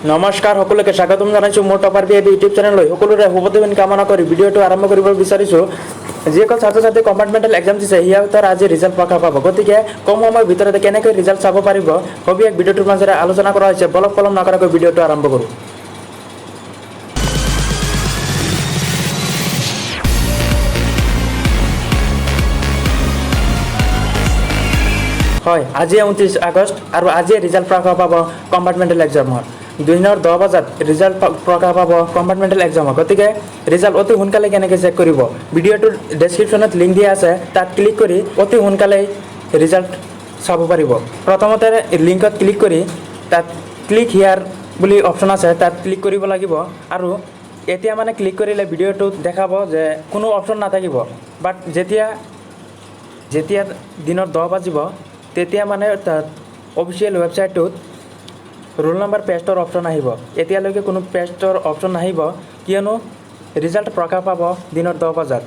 নমস্কাৰ সকলোকে স্বাগতম জনাইছোঁ মোৰ টপাৰ বি ইউটিউব চেনেললৈ সকলোৰে শুভদিন কামনা কৰি ভিডিঅ'টো আৰম্ভ কৰিব বিচাৰিছোঁ। যিসকল ছাত্ৰ ছাত্ৰী কম্পাৰ্টমেণ্টেল এক্সাম দিছে সিহঁতৰ আজি ৰিজাল্ট প্ৰকাশ পাব, গতিকে কম সময়ৰ ভিতৰতে কেনেকৈ ৰিজাল্ট চাব পাৰিব সবিশেষ ভিডিঅ'টোৰ মাজেৰে আলোচনা কৰা হৈছে। বলক পলম নকৰাকৈ ভিডিঅ'টো আৰম্ভ কৰোঁ। হয়, আজি 29 আগষ্ট আৰু আজিয়ে ৰিজাল্ট প্ৰকাশ পাব কম্পাৰ্টমেণ্টেল এক্সামৰ। দিনৰ 10 বজাত ৰিজাল্ট প্ৰকাশ পাব কম্পাৰ্টমেণ্টেল এক্সামৰ, গতিকে ৰিজাল্ট অতি সোনকালে কেনেকৈ চেক কৰিব ভিডিঅ'টোৰ ডেছক্ৰিপশ্যনত লিংক দিয়া আছে, তাত ক্লিক কৰি অতি সোনকালেই ৰিজাল্ট চাব পাৰিব। প্ৰথমতে লিংকত ক্লিক কৰি তাত ক্লিক হিয়াৰ বুলি অপশ্যন আছে, তাত ক্লিক কৰিব লাগিব। আৰু এতিয়া মানে ক্লিক কৰিলে ভিডিঅ'টোত দেখাব যে কোনো অপশ্যন নাথাকিব, বাট যেতিয়া দিনৰ 10 বাজিব তেতিয়া মানে তাত অফিচিয়েল ৱেবছাইটটোত ৰোল নম্বৰ পেষ্টৰ অপশ্যন আহিব। এতিয়ালৈকে কোনো পেষ্টৰ অপশ্যন নাহিব, কিয়নো ৰিজাল্ট প্ৰকাশ পাব দিনৰ 10 বজাত।